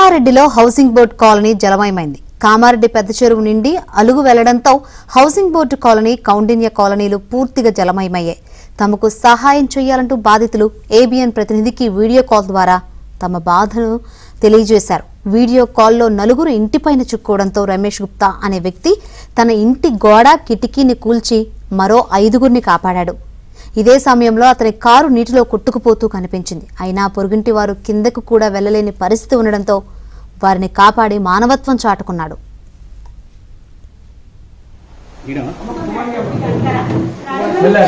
కామారెడ్డిలో housing board colony జలమయమైంది. Kamareddy పెద్ద చెరువు నిండి అలుగు వెళ్లడంతో హౌసింగ్ బోర్డు కాలనీ, కౌండిన్య కాలనీలు పూర్తిగా జలమయమయ్యాయి. తమకు సహాయం చేయాలంటూ బాధితులు ఏబిఎన్ ప్రతినిధికి వీడియో కాల్ ద్వారా తమ బాధను తెలియజేశారు. వీడియో కాల్లో నలుగురు ఇంటిపైన చిక్కుకోవడంతో రమేష్ గుప్తా అనే వ్యక్తి తన ఇంటి గోడ, కిటికీని కూల్చి మరో 5గురిని కాపాడాడు. ఇదే సమయంలో అతని కారు నీటిలో కొట్టుకుపోతూ కనిపించింది. అయినా పొరుగింటి వారు కిందకు కూడా వెళ్లలేని పరిస్థితి ఉండడంతో వారిని కాపాడి మానవత్వం చాటుకున్నాడు. మెల్ల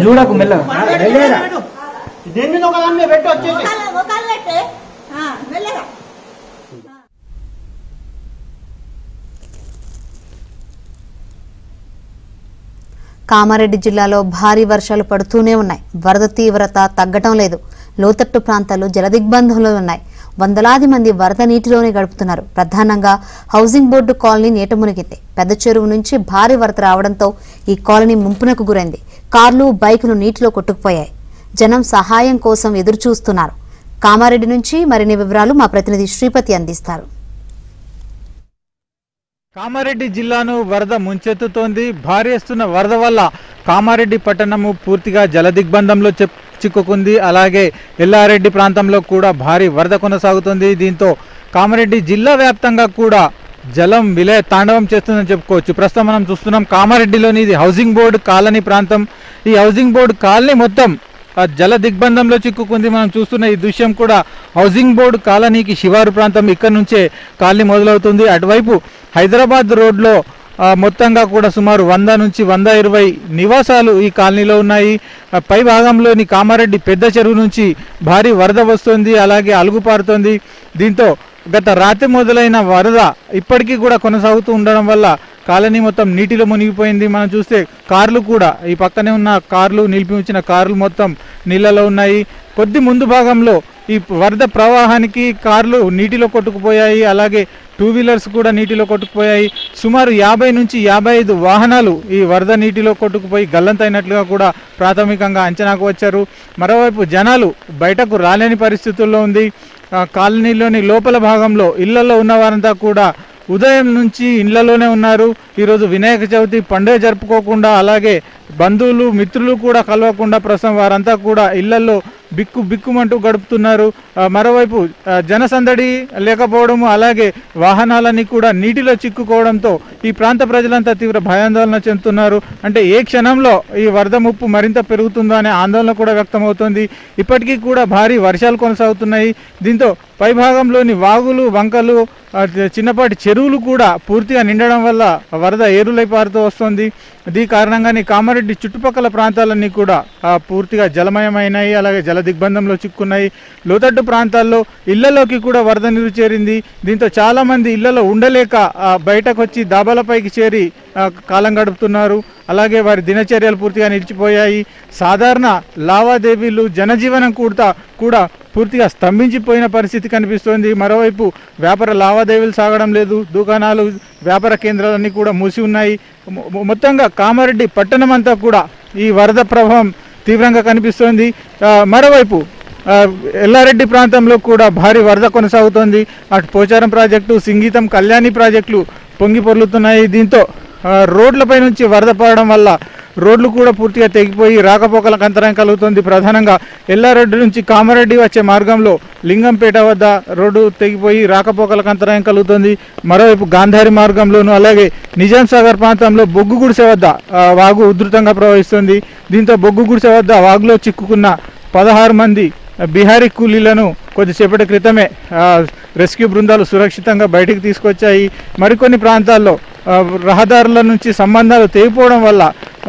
చూడకు మెల్ల కామారెడ్డి జిల్లాలో భారీ వర్షాలు పడుతూనే ఉన్నాయి. వరద తీవ్రత తగ్గటం లేదు. లోతట్టు ప్రాంతాలు జలదిగ్బంధంలో ఉన్నాయి. వందలాది మంది వరద నీటిలోనే గడుపుతున్నారు. ప్రధానంగా హౌసింగ్ బోర్డు కాలనీ నీట మునిగింది. పెద్ద చెరువు నుంచి భారీ వరద రావడంతో ఈ కాలనీ ముంపునకు గురైంది. కార్లు, బైకులు నీటిలో కొట్టుకుపోయాయి. జనం సహాయం కోసం ఎదురు చూస్తున్నారు. కామారెడ్డి నుంచి మరిన్ని వివరాలు మా ప్రతినిధి శ్రీపతి అందిస్తారు. కామారెడ్డి జిల్లాను వరద ముంచెత్తుతోంది. భారీ వస్తున్న వరద వల్ల కామారెడ్డి పట్టణము పూర్తిగా జలదిగ్బంధంలో చిక్కుకుంది. అలాగే ఎల్లారెడ్డి ప్రాంతంలో కూడా భారీ వరద కొనసాగుతుంది. దీంతో కామారెడ్డి జిల్లా వ్యాప్తంగా కూడా జలం విలయ తాండవం చేస్తుందని చెప్పుకోవచ్చు. ప్రస్తుతం మనం చూస్తున్నాం కామారెడ్డిలోని ఇది హౌసింగ్ బోర్డు కాలనీ ప్రాంతం. ఈ హౌసింగ్ బోర్డు కాలనీ మొత్తం జల దిగ్బంధంలో చిక్కుకుంది. మనం చూస్తున్న ఈ దృశ్యం కూడా హౌసింగ్ బోర్డు కాలనీకి శివారు ప్రాంతం. ఇక్కడ నుంచే కాలనీ మొదలవుతుంది. అటువైపు హైదరాబాద్ రోడ్లో మొత్తంగా కూడా సుమారు 100 నుంచి 120 నివాసాలు ఈ కాలనీలో ఉన్నాయి. పై భాగంలోని కామారెడ్డి పెద్ద చెరువు నుంచి భారీ వరద వస్తుంది, అలాగే అలుగు పారుతోంది. దీంతో గత రాత్రి మొదలైన వరద ఇప్పటికీ కూడా కొనసాగుతూ ఉండడం వల్ల కాలనీ మొత్తం నీటిలో మునిగిపోయింది. మనం చూస్తే కార్లు కూడా ఈ పక్కనే ఉన్న కార్లు, నిలిపి ఉంచిన కార్లు మొత్తం నీళ్ళలో ఉన్నాయి. కొద్ది ముందు భాగంలో ఈ వరద ప్రవాహానికి కార్లు నీటిలో కొట్టుకుపోయాయి, అలాగే 2 వీలర్స్ కూడా నీటిలో కొట్టుకుపోయాయి. సుమారు 50 నుంచి 55 వాహనాలు ఈ వరద నీటిలో కొట్టుకుపోయి గల్లంతైనట్లుగా కూడా ప్రాథమికంగా అంచనాకు వచ్చారు. మరోవైపు జనాలు బయటకు రాలేని పరిస్థితుల్లో ఉంది. కాలనీలోని లోపల భాగంలో ఇళ్లలో ఉన్న వారంతా కూడా ఉదయం నుంచి ఇళ్లలోనే ఉన్నారు. ఈరోజు వినాయక చవితి పండుగ జరుపుకోకుండా, అలాగే బంధువులు, మిత్రులు కూడా కలవకుండా ప్రస్తుతం వారంతా కూడా ఇళ్లలో బిక్కుమంటూ గడుపుతున్నారు. మరోవైపు జనసందడి లేకపోవడము, అలాగే వాహనాలన్నీ కూడా నీటిలో చిక్కుకోవడంతో ఈ ప్రాంత ప్రజలంతా తీవ్ర భయాందోళన చెందుతున్నారు. అంటే ఏ క్షణంలో ఈ వరద ముప్పు మరింత పెరుగుతుందో అనే ఆందోళన కూడా వ్యక్తమవుతోంది. ఇప్పటికీ కూడా భారీ వర్షాలు కొనసాగుతున్నాయి. దీంతో పైభాగంలోని వాగులు, వంకలు, చిన్నపాటి చెరువులు కూడా పూర్తిగా నిండడం వల్ల వరద ఏరులై పారుతూ వస్తుంది. దీని కారణంగానే కామారెడ్డి చుట్టుపక్కల ప్రాంతాలన్నీ కూడా పూర్తిగా జలమయమైనాయి, అలాగే జల దిగ్బంధంలో చిక్కున్నాయి. లోతట్టు ప్రాంతాల్లో ఇళ్లలోకి కూడా వరద నీరు చేరింది. దీంతో చాలామంది ఇళ్లలో ఉండలేక బయటకు వచ్చి దాబాలపైకి చేరి కాలం గడుపుతున్నారు. అలాగే వారి దినచర్యలు పూర్తిగా నిలిచిపోయాయి. సాధారణ లావాదేవీలు, జనజీవనం కూడా పూర్తిగా స్తంభించిపోయిన పరిస్థితి కనిపిస్తోంది. మరోవైపు వ్యాపార లావాదేవీలు సాగడం లేదు. దుకాణాలు, వ్యాపార కేంద్రాలన్నీ కూడా మూసి ఉన్నాయి. మొత్తంగా కామారెడ్డి పట్టణం అంతా కూడా ఈ వరద ప్రభావం తీవ్రంగా కనిపిస్తోంది. మరోవైపు ఎల్లారెడ్డి ప్రాంతంలో కూడా భారీ వరద కొనసాగుతోంది. అటు పోచారం ప్రాజెక్టు, సింగీతం, కళ్యాణి ప్రాజెక్టులు పొంగి పొర్లుతున్నాయి. దీంతో రోడ్లపై నుంచి వరద పడడం వల్ల రోడ్లు కూడా పూర్తిగా తెగిపోయి రాకపోకలకు అంతరాయం కలుగుతుంది. ప్రధానంగా ఎల్లారెడ్డి నుంచి కామారెడ్డి వచ్చే మార్గంలో లింగంపేట వద్ద రోడ్డు తెగిపోయి రాకపోకలకు అంతరాయం కలుగుతుంది. మరోవైపు గాంధారి మార్గంలోను, అలాగే నిజాం సాగర్ ప్రాంతంలో బొగ్గు గుడిసె వద్ద వాగు ఉధృతంగా ప్రవహిస్తుంది. దీంతో బొగ్గు గుడిసె వద్ద వాగులో చిక్కుకున్న 16 మంది బీహారీ కూలీలను కొద్దిసేపటి క్రితమే రెస్క్యూ బృందాలు సురక్షితంగా బయటికి తీసుకొచ్చాయి. మరికొన్ని ప్రాంతాల్లో రహదారుల నుంచి సంబంధాలు తెగిపోవడం వల్ల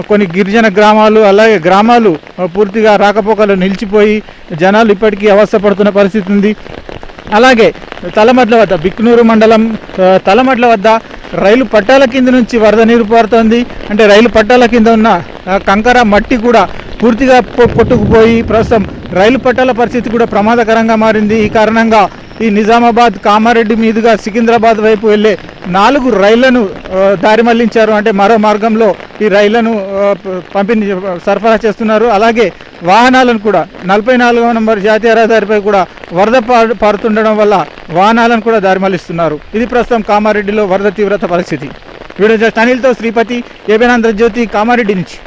కొన్ని గిరిజన గ్రామాలు, అలాగే గ్రామాలు పూర్తిగా రాకపోకలు నిలిచిపోయి జనాలు ఇప్పటికీ అవస్థపడుతున్న పరిస్థితి ఉంది. అలాగే తలమడ్ల వద్ద, బిక్నూరు మండలం తలమడ్ల వద్ద రైలు పట్టాల కింద నుంచి వరద నీరు పారుతోంది. అంటే రైలు పట్టాల కింద ఉన్న కంకర, మట్టి కూడా పూర్తిగా కొట్టుకుపోయి ప్రస్తుతం రైలు పట్టాల పరిస్థితి కూడా ప్రమాదకరంగా మారింది. ఈ కారణంగా ఈ నిజామాబాద్ కామారెడ్డి మీదుగా సికింద్రాబాద్ వైపు వెళ్ళే 4 రైళ్లను దారి మళ్లించారు. అంటే మరో మార్గంలో ఈ రైళ్లను సరఫరా చేస్తున్నారు. అలాగే వాహనాలను కూడా 44వ నంబర్ జాతీయ రహదారిపై కూడా వరద పారుతుండడం వల్ల వాహనాలను కూడా దారి మళ్లిస్తున్నారు. ఇది ప్రస్తుతం కామారెడ్డిలో వరద తీవ్రత పరిస్థితి. వీడియో జర్నలిస్ట్తో శ్రీపతి, ఏబిఎన్ ఆంధ్రజ్యోతి, కామారెడ్డి నుంచి.